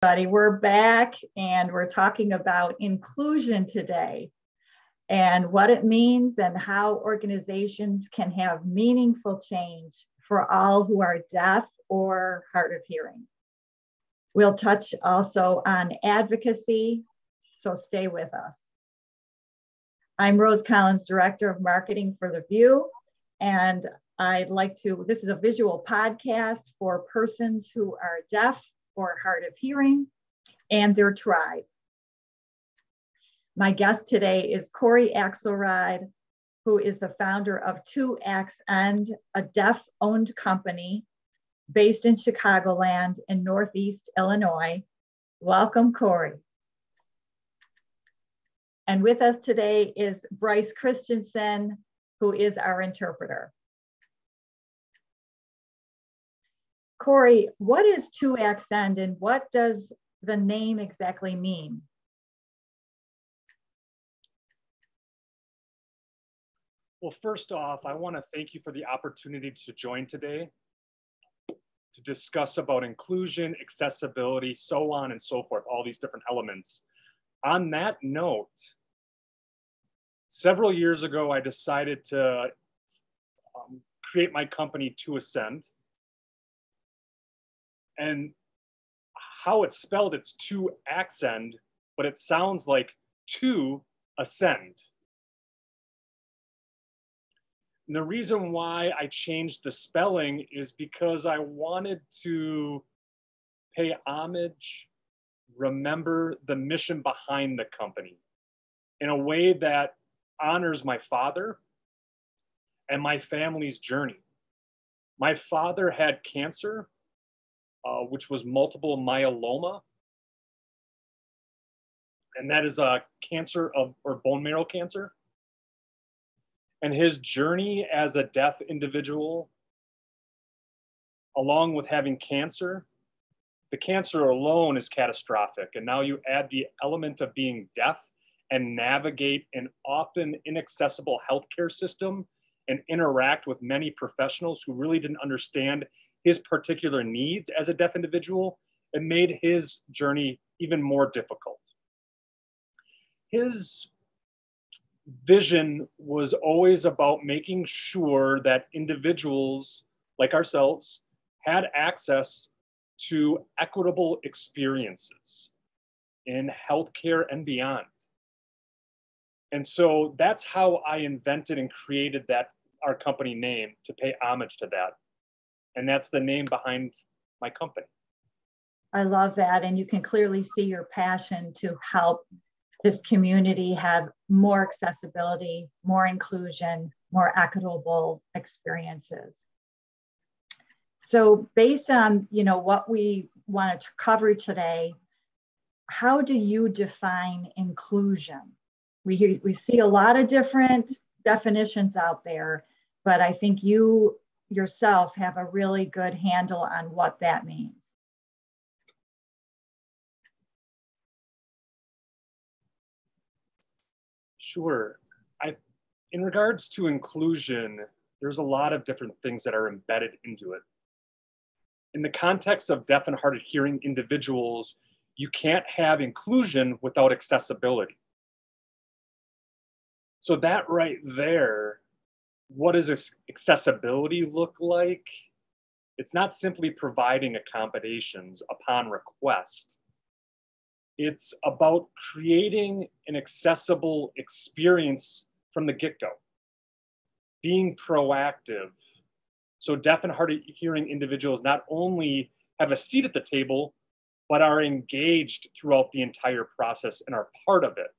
Everybody, we're back and we're talking about inclusion today and what it means and how organizations can have meaningful change for all who are deaf or hard of hearing. We'll touch also on advocacy, so stay with us. I'm Rose Collins, Director of Marketing for The View, and this is a visual podcast for persons who are deaf or hard of hearing and their tribe. My guest today is Corey Axelrod, who is the founder of 2XEnd, a deaf-owned company based in Chicagoland in Northeast Illinois. Welcome, Corey. And with us today is Bryce Christensen, who is our interpreter. Corey, what is 2XEnd and what does the name exactly mean? Well, first off, I want to thank you for the opportunity to join today to discuss about inclusion, accessibility, so on and so forth, all these different elements. On that note, several years ago, I decided to create my company 2XEnd. And how it's spelled, it's 2XEnd, but it sounds like to ascend. And the reason why I changed the spelling is because I wanted to pay homage, remember the mission behind the company in a way that honors my father and my family's journey. My father had cancer, which was multiple myeloma. And that is a cancer or bone marrow cancer. And his journey as a deaf individual, along with having cancer, the cancer alone is catastrophic. And now you add the element of being deaf and navigate an often inaccessible healthcare system and interact with many professionals who really didn't understand his particular needs as a deaf individual, it made his journey even more difficult. His vision was always about making sure that individuals like ourselves had access to equitable experiences in healthcare and beyond. And so that's how I invented and created our company name, to pay homage to that. And that's the name behind my company. I love that. And you can clearly see your passion to help this community have more accessibility, more inclusion, more equitable experiences. So based on what we wanted to cover today, how do you define inclusion? We see a lot of different definitions out there, but I think you yourself have a really good handle on what that means. Sure. In regards to inclusion, there's a lot of different things that are embedded into it. In the context of deaf and hard of hearing individuals, you can't have inclusion without accessibility. So that right there, what does accessibility look like? It's not simply providing accommodations upon request. It's about creating an accessible experience from the get-go, being proactive. So deaf and hard of hearing individuals not only have a seat at the table, but are engaged throughout the entire process and are part of it,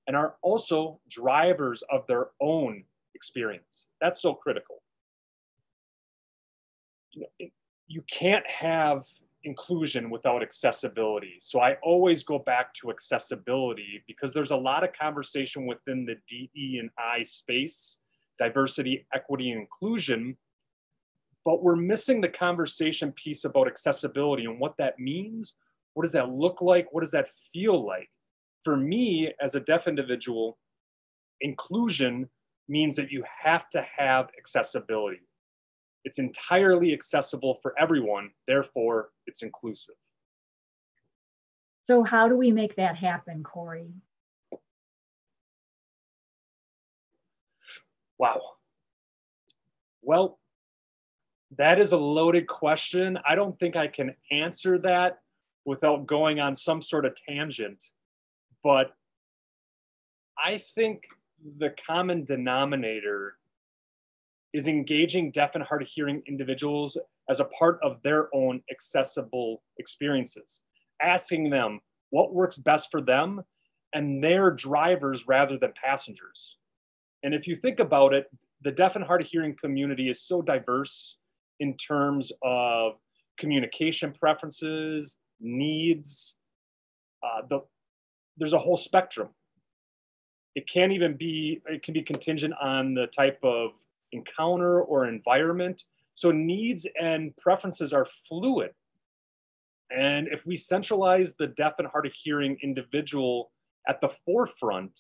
and are also drivers of their own experience. That's so critical. You can't have inclusion without accessibility. So I always go back to accessibility because there's a lot of conversation within the DE&I space, diversity, equity, and inclusion, but we're missing the conversation piece about accessibility and what that means. What does that look like? What does that feel like? For me, as a deaf individual, inclusion means that you have to have accessibility. It's entirely accessible for everyone, therefore it's inclusive. So how do we make that happen, Corey? Wow. Well, that is a loaded question. I don't think I can answer that without going on some sort of tangent. But I think the common denominator is engaging deaf and hard of hearing individuals as a part of their own accessible experiences, asking them what works best for them and their drivers rather than passengers. And if you think about it, the deaf and hard of hearing community is so diverse in terms of communication preferences, needs. There's a whole spectrum. It can be contingent on the type of encounter or environment. So needs and preferences are fluid. And if we centralize the deaf and hard of hearing individual at the forefront,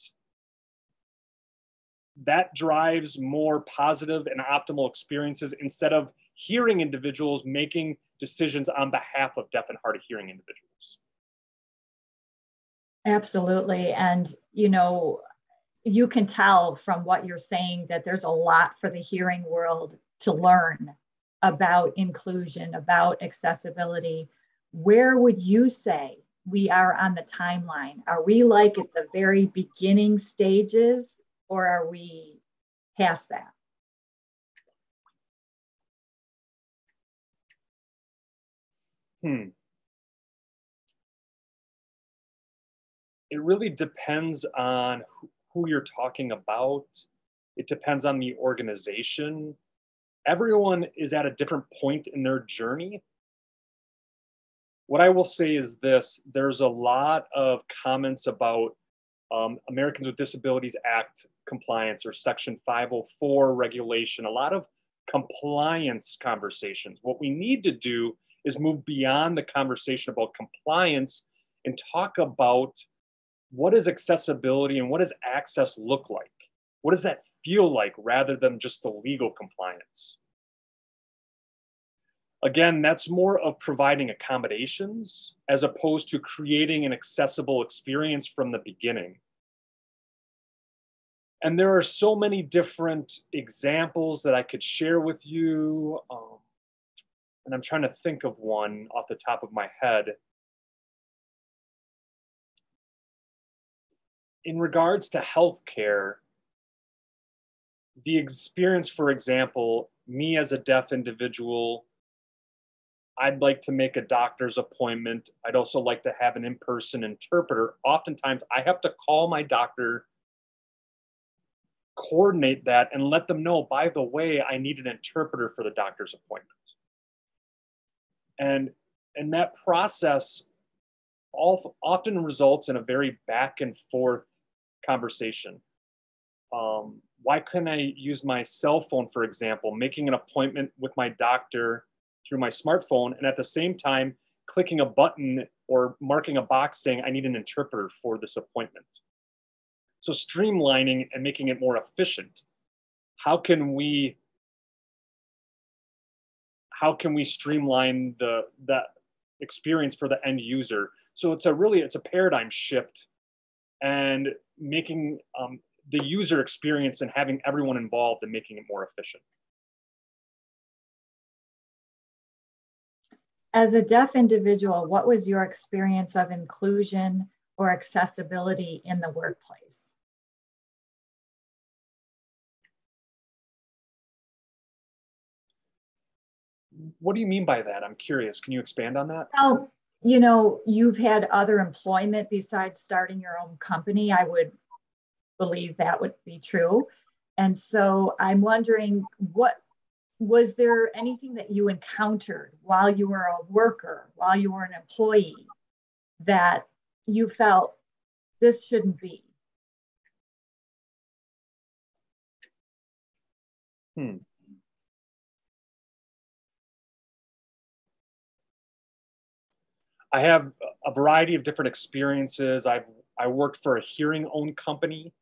that drives more positive and optimal experiences instead of hearing individuals making decisions on behalf of deaf and hard of hearing individuals. Absolutely. And, you know, you can tell from what you're saying that there's a lot for the hearing world to learn about inclusion, about accessibility. Where would you say we are on the timeline? Are we like at the very beginning stages, or are we past that? It really depends on who you're talking about. It depends on the organization. Everyone is at a different point in their journey. What I will say is this: there's a lot of comments about Americans with Disabilities Act compliance or Section 504 regulation, a lot of compliance conversations. What we need to do is move beyond the conversation about compliance and talk about what is accessibility and what does access look like? What does that feel like rather than just the legal compliance? Again, that's more of providing accommodations as opposed to creating an accessible experience from the beginning. And there are so many different examples that I could share with you. And I'm trying to think of one off the top of my head. In regards to healthcare, the experience, for example, me as a deaf individual, I'd like to make a doctor's appointment. I'd also like to have an in-person interpreter. Oftentimes, I have to call my doctor, coordinate that, and let them know, by the way, I need an interpreter for the doctor's appointment. And that process often results in a very back and forth conversation. Why couldn't I use my cell phone, for example, making an appointment with my doctor through my smartphone, and at the same time clicking a button or marking a box saying I need an interpreter for this appointment? So streamlining and making it more efficient. How can we streamline that experience for the end user? So it's a paradigm shift, and making the user experience and having everyone involved and making it more efficient. As a deaf individual, what was your experience of inclusion or accessibility in the workplace? What do you mean by that? I'm curious. Can you expand on that? Well, you know, you've had other employment besides starting your own company. I would believe that would be true. And so I'm wondering, was there anything that you encountered while you were a worker, while you were an employee, that you felt this shouldn't be? I have a variety of different experiences. I worked for a hearing-owned company.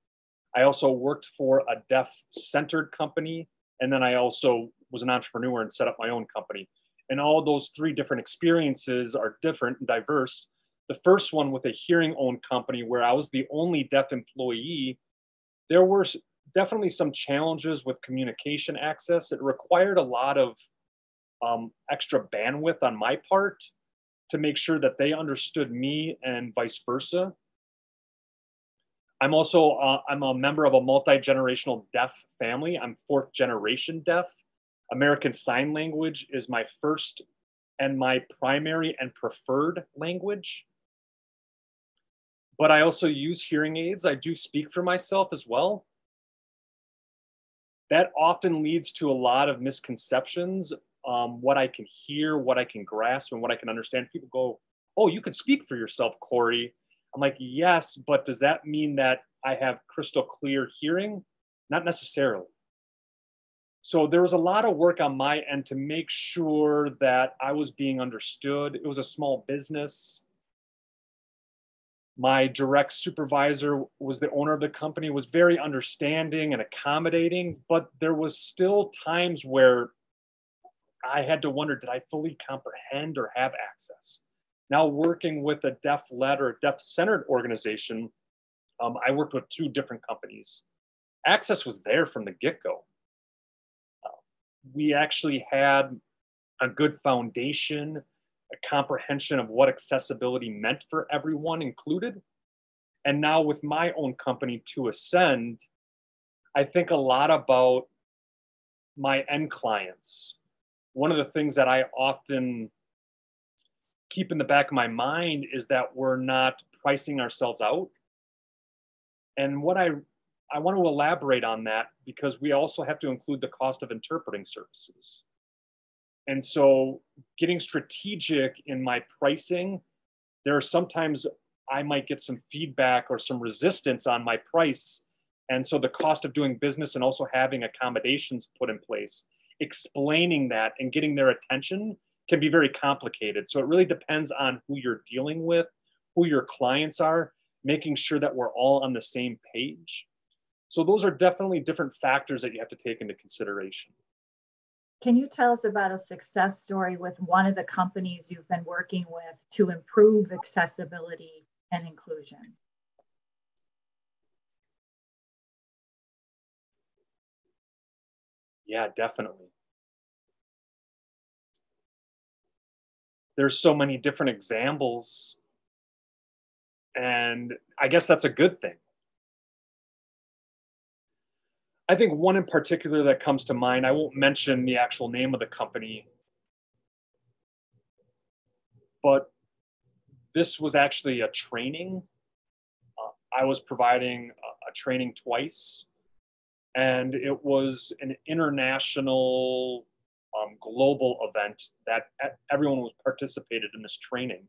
I also worked for a deaf-centered company. And then I also was an entrepreneur and set up my own company. And all those three different experiences are different and diverse. The first one with a hearing-owned company where I was the only deaf employee, there were definitely some challenges with communication access. It required a lot of extra bandwidth on my part to make sure that they understood me and vice versa. I'm also I'm a member of a multi-generational deaf family. I'm fourth generation deaf. American Sign Language is my first and my primary and preferred language. But I also use hearing aids. I do speak for myself as well. That often leads to a lot of misconceptions, what I can hear, what I can grasp, and what I can understand. People go, "Oh, you can speak for yourself, Corey." I'm like, yes, but does that mean that I have crystal clear hearing? Not necessarily. So there was a lot of work on my end to make sure that I was being understood. It was a small business. My direct supervisor was the owner of the company, was very understanding and accommodating, but there was still times where I had to wonder, did I fully comprehend or have access? Now working with a deaf-led or deaf-centered organization, I worked with two different companies. Access was there from the get-go. We actually had a good foundation, a comprehension of what accessibility meant for everyone included. And now with my own company, To Ascend, I think a lot about my end clients. One of the things that I often keep in the back of my mind is that we're not pricing ourselves out. And what I want to elaborate on that, because we also have to include the cost of interpreting services. And so getting strategic in my pricing, there are sometimes I might get some feedback or some resistance on my price. And so the cost of doing business and also having accommodations put in place, explaining that and getting their attention can be very complicated. So it really depends on who you're dealing with, who your clients are, making sure that we're all on the same page. So those are definitely different factors that you have to take into consideration. Can you tell us about a success story with one of the companies you've been working with to improve accessibility and inclusion? Yeah, definitely. There's so many different examples, and I guess that's a good thing. I think one in particular that comes to mind, I won't mention the actual name of the company, but this was actually a training. I was providing a training twice, and it was an international global event that everyone was participated in this training.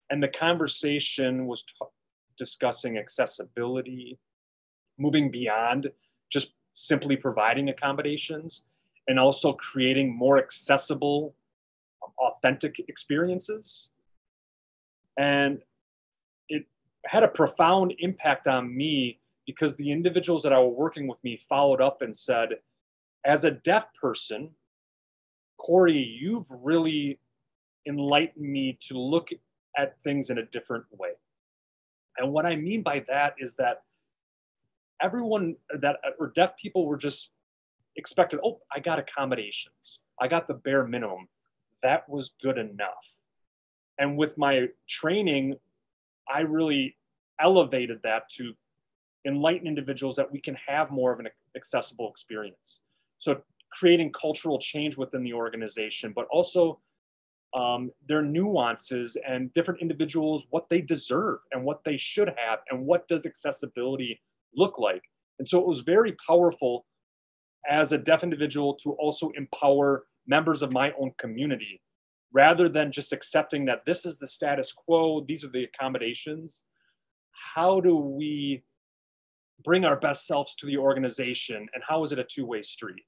And the conversation was discussing accessibility, moving beyond just simply providing accommodations, and also creating more accessible, authentic experiences. And it had a profound impact on me because the individuals that were working with me followed up and said, as a deaf person, Corey, you've really enlightened me to look at things in a different way. And what I mean by that is that everyone that, or deaf people, were just expected, oh, I got accommodations. I got the bare minimum. That was good enough. And with my training, I really elevated that to enlighten individuals that we can have more of an accessible experience. So creating cultural change within the organization, but also their nuances and different individuals, what they deserve and what they should have, and what does accessibility look like. And so it was very powerful as a deaf individual to also empower members of my own community, rather than just accepting that this is the status quo, these are the accommodations. How do we bring our best selves to the organization, and how is it a two-way street?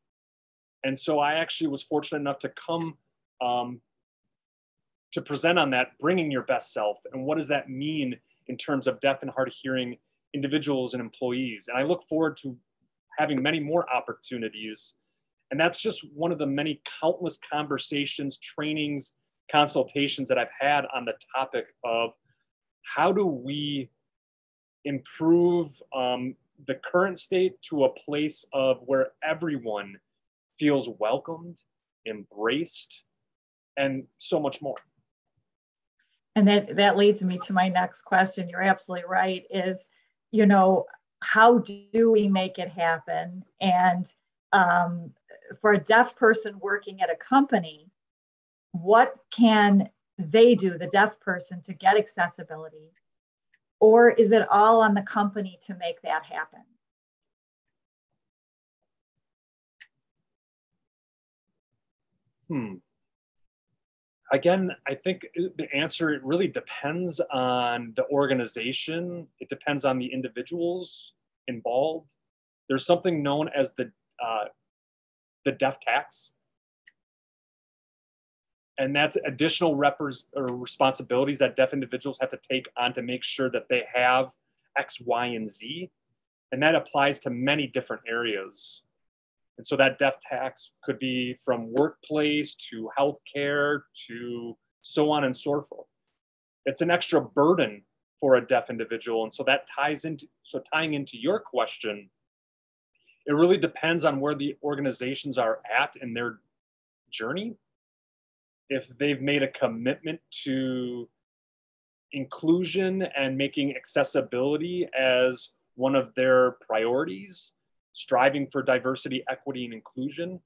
And so I actually was fortunate enough to come to present on that, bringing your best self, and what does that mean in terms of deaf and hard of hearing individuals and employees. And I look forward to having many more opportunities. And that's just one of the many countless conversations, trainings, consultations that I've had on the topic of how do we improve the current state to a place of where everyone feels welcomed, embraced, and so much more. And that leads me to my next question. You're absolutely right, is, you know, how do we make it happen? And for a deaf person working at a company, what can they do, the deaf person, to get accessibility? Or is it all on the company to make that happen? Again, I think the answer, it really depends on the organization. It depends on the individuals involved. There's something known as the deaf tax. And that's additional responsibilities that deaf individuals have to take on to make sure that they have X, Y, and Z. And that applies to many different areas. And so that deaf tax could be from workplace to healthcare to so on and so forth. It's an extra burden for a deaf individual. And so that tying into your question, it really depends on where the organizations are at in their journey. If they've made a commitment to inclusion and making accessibility as one of their priorities, striving for diversity, equity, and inclusion,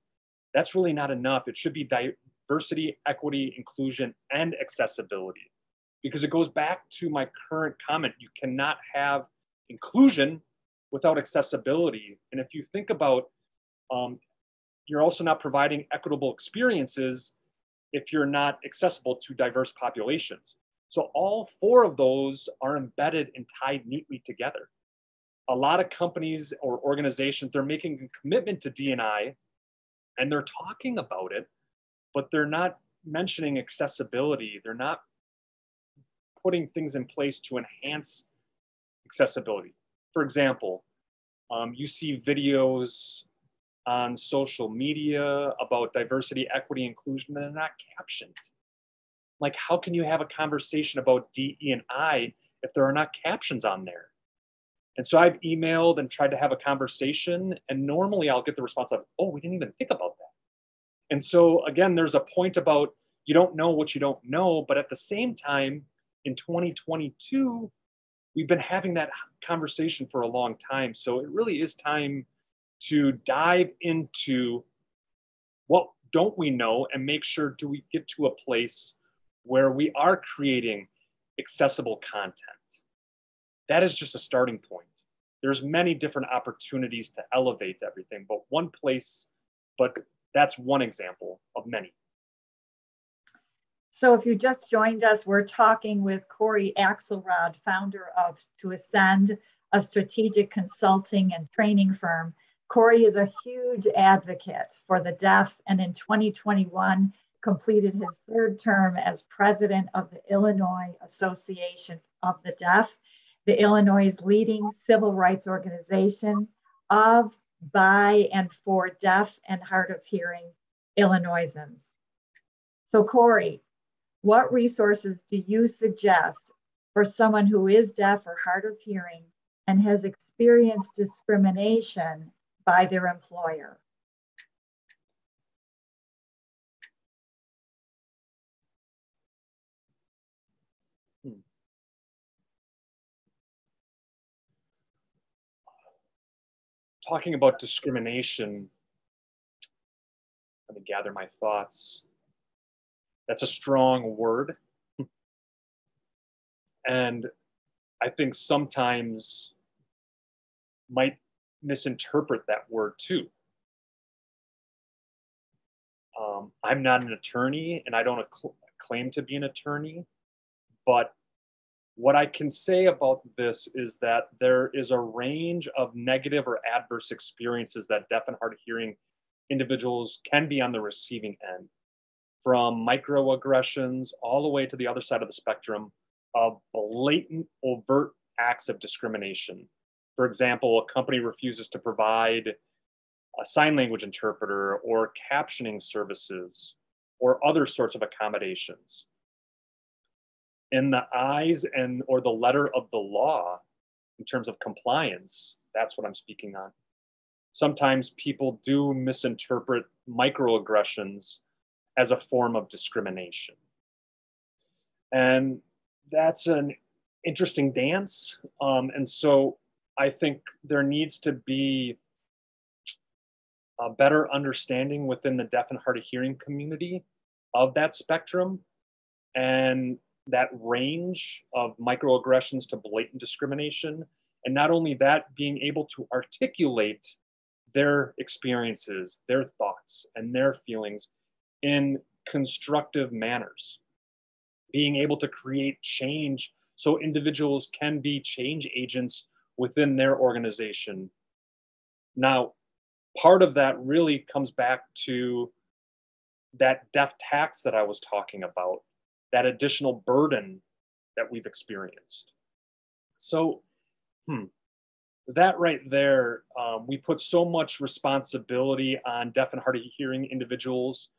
that's really not enough. It should be diversity, equity, inclusion, and accessibility. Because it goes back to my current comment, you cannot have inclusion without accessibility. And if you think about, you're also not providing equitable experiences if you're not accessible to diverse populations. So all four of those are embedded and tied neatly together. A lot of companies or organizations, they're making a commitment to D&I and they're talking about it, but they're not mentioning accessibility. They're not putting things in place to enhance accessibility. For example, you see videos on social media about diversity, equity, inclusion, and they're not captioned. Like, how can you have a conversation about DE&I if there are not captions on there? And so I've emailed and tried to have a conversation, and normally I'll get the response of, oh, we didn't even think about that. And so again, there's a point about you don't know what you don't know, but at the same time, in 2022, we've been having that conversation for a long time. So it really is time to dive into what don't we know and make sure, do we get to a place where we are creating accessible content? That is just a starting point. There's many different opportunities to elevate everything, but that's one example of many. So if you just joined us, we're talking with Corey Axelrod, founder of To Ascend, a strategic consulting and training firm. Corey is a huge advocate for the deaf, and in 2021 completed his third term as president of the Illinois Association of the Deaf, the Illinois' leading civil rights organization of, by, and for deaf and hard of hearing Illinoisans. So Corey, what resources do you suggest for someone who is deaf or hard of hearing and has experienced discrimination by their employer? Talking about discrimination, let me gather my thoughts. That's a strong word. And I think sometimes might misinterpret that word too. I'm not an attorney and I don't claim to be an attorney, but what I can say about this is that there is a range of negative or adverse experiences that deaf and hard of hearing individuals can be on the receiving end, from microaggressions all the way to the other side of the spectrum of blatant, overt acts of discrimination. For example, a company refuses to provide a sign language interpreter or captioning services or other sorts of accommodations. in the eyes and or the letter of the law in terms of compliance. That's what I'm speaking on. Sometimes people do misinterpret microaggressions as a form of discrimination. And that's an interesting dance. And so I think there needs to be a better understanding within the deaf and hard of hearing community of that spectrum and that range of microaggressions to blatant discrimination. And not only that, being able to articulate their experiences, their thoughts, and their feelings in constructive manners. Being able to create change so individuals can be change agents within their organization. Now, part of that really comes back to that deaf tax that I was talking about, that additional burden that we've experienced. So, that right there, we put so much responsibility on deaf and hard of hearing individuals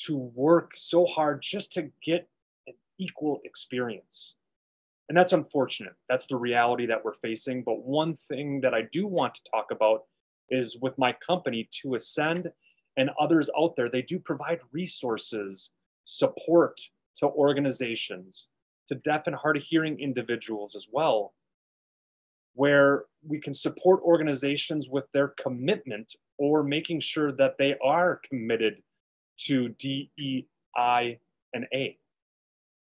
to work so hard just to get an equal experience. And that's unfortunate. That's the reality that we're facing. But one thing that I do want to talk about is with my company, To Ascend, and others out there, they do provide resources, support to organizations, to deaf and hard of hearing individuals as well, where we can support organizations with their commitment or making sure that they are committed to DEI and A.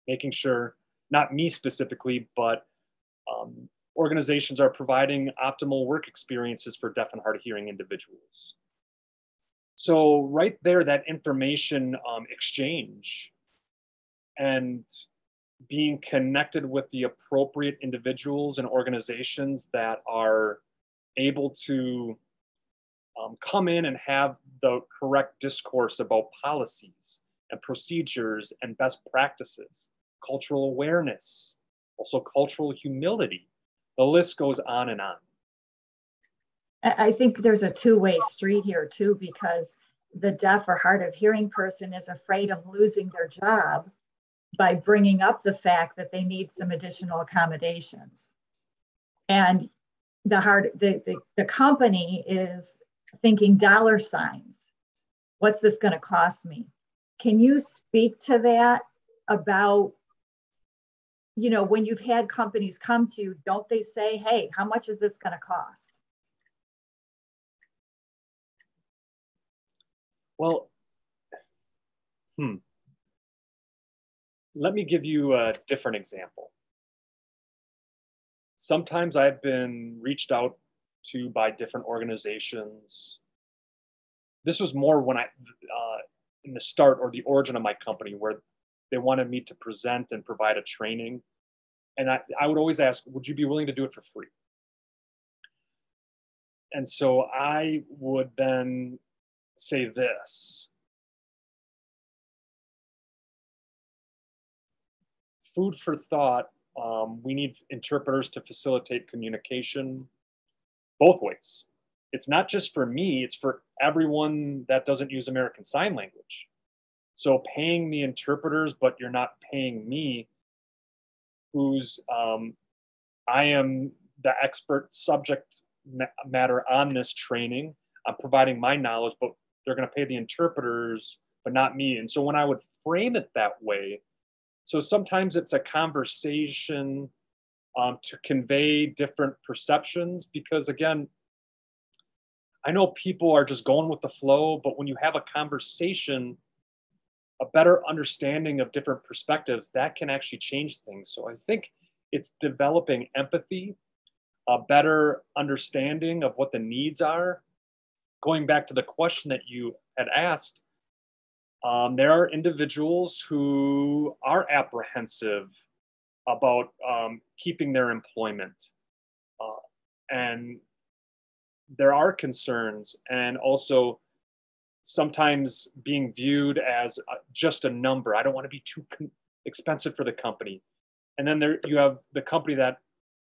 Making sure, not me specifically, but organizations are providing optimal work experiences for deaf and hard of hearing individuals. So right there, that information exchange and being connected with the appropriate individuals and organizations that are able to come in and have the correct discourse about policies and procedures and best practices, cultural awareness, also cultural humility. The list goes on and on. I think there's a two-way street here too, because the deaf or hard of hearing person is afraid of losing their job by bringing up the fact that they need some additional accommodations. And the company is thinking dollar signs. What's this going to cost me? Can you speak to that about, when you've had companies come to you, don't they say, hey, how much is this going to cost? Well, let me give you a different example. Sometimes I've been reached out to by different organizations. This was more when in the start or the origin of my company, where they wanted me to present and provide a training. And I would always ask, would you be willing to do it for free? And so I would then say this: food for thought. We need interpreters to facilitate communication both ways. It's not just for me, it's for everyone that doesn't use American Sign Language. So paying the interpreters, but you're not paying me, who's I am the expert subject matter on this training. I'm providing my knowledge, but they're going to pay the interpreters, but not me. And so when I would frame it that way, so sometimes it's a conversation to convey different perceptions, because again, I know people are just going with the flow, but when you have a conversation, a better understanding of different perspectives, that can actually change things. So I think it's developing empathy, a better understanding of what the needs are. Going back to the question that you had asked, there are individuals who are apprehensive about keeping their employment. And there are concerns, and also sometimes being viewed as just a number. I don't want to be too expensive for the company. And then there you have the company that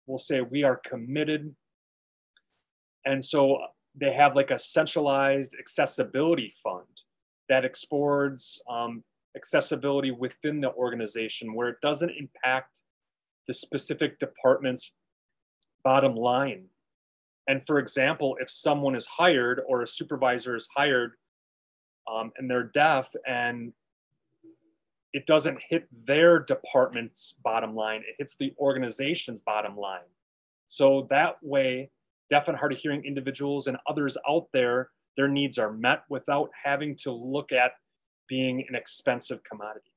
will say, we are committed. And so they have like a centralized accessibility fund that explores accessibility within the organization where it doesn't impact the specific department's bottom line. And for example, if someone is hired or a supervisor is hired and they're deaf and it doesn't hit their department's bottom line, it hits the organization's bottom line. So that way, deaf and hard of hearing individuals and others out there, their needs are met without having to look at being an expensive commodity.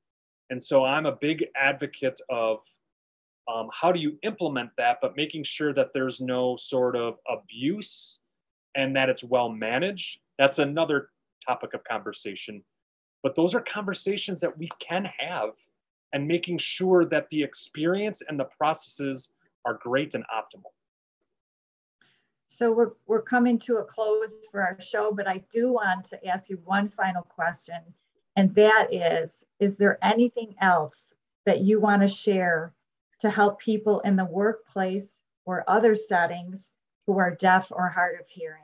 And so I'm a big advocate of how do you implement that, but making sure that there's no sort of abuse and that it's well managed. That's another topic of conversation. But those are conversations that we can have, and making sure that the experience and the processes are great and optimal. So we're coming to a close for our show, but I do want to ask you one final question. And that is there anything else that you want to share to help people in the workplace or other settings who are deaf or hard of hearing?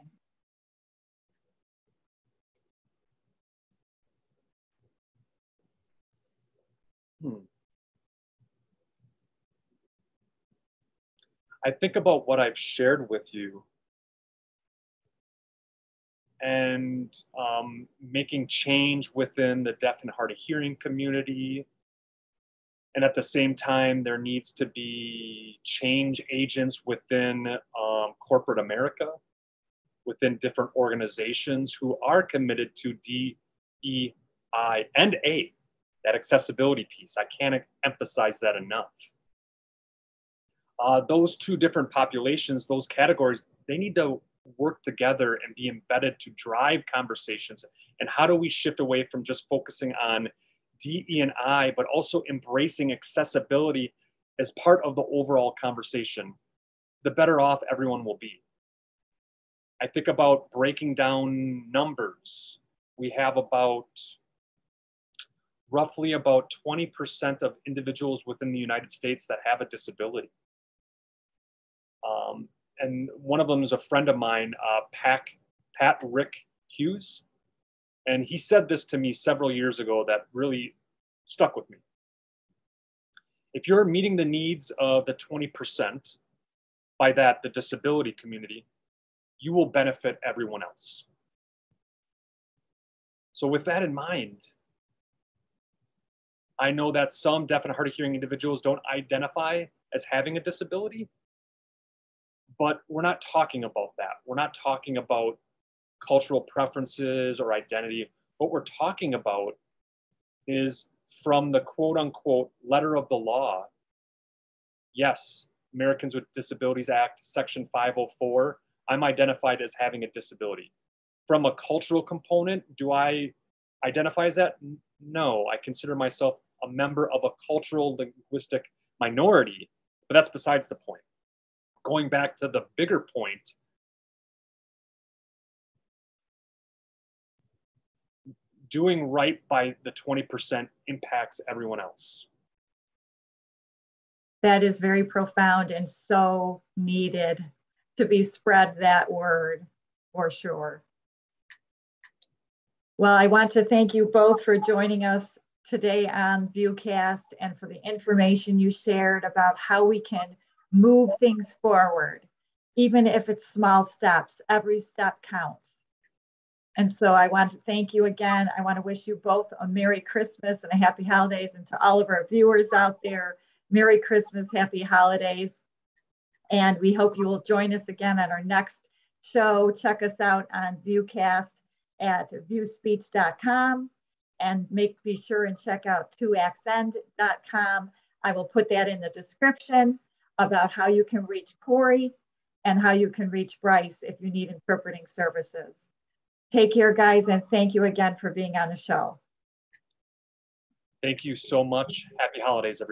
I think about what I've shared with you and making change within the deaf and hard of hearing community. And at the same time, there needs to be change agents within corporate America, within different organizations who are committed to DEI and A, that accessibility piece. I can't emphasize that enough. Those two different populations, those categories, they need to work together and be embedded to drive conversations. And how do we shift away from just focusing on DE&I, but also embracing accessibility as part of the overall conversation? The better off everyone will be. I think about breaking down numbers. We have roughly about 20% of individuals within the United States that have a disability. And one of them is a friend of mine, Pat Rick Hughes. And he said this to me several years ago that really stuck with me. If you're meeting the needs of the 20%, by that, the disability community, you will benefit everyone else. So with that in mind, I know that some deaf and hard of hearing individuals don't identify as having a disability, but we're not talking about that. We're not talking about cultural preferences or identity. What we're talking about is from the quote unquote letter of the law. Yes, Americans with Disabilities Act, Section 504, I'm identified as having a disability. From a cultural component, do I identify as that? No, I consider myself a member of a cultural linguistic minority, but that's besides the point. Going back to the bigger point, doing right by the 20% impacts everyone else. That is very profound and so needed to be spread that word for sure. Well, I want to thank you both for joining us today on Viewcast and for the information you shared about how we can move things forward. Even if it's small steps, every step counts. And so I want to thank you again. I want to wish you both a Merry Christmas and a Happy Holidays. And to all of our viewers out there, Merry Christmas, Happy Holidays. And we hope you will join us again on our next show. Check us out on Viewcast at viewspeech.com and be sure and check out 2axend.com. I will put that in the description about how you can reach Corey and how you can reach Bryce if you need interpreting services. Take care, guys, and thank you again for being on the show. Thank you so much. Happy holidays, everyone.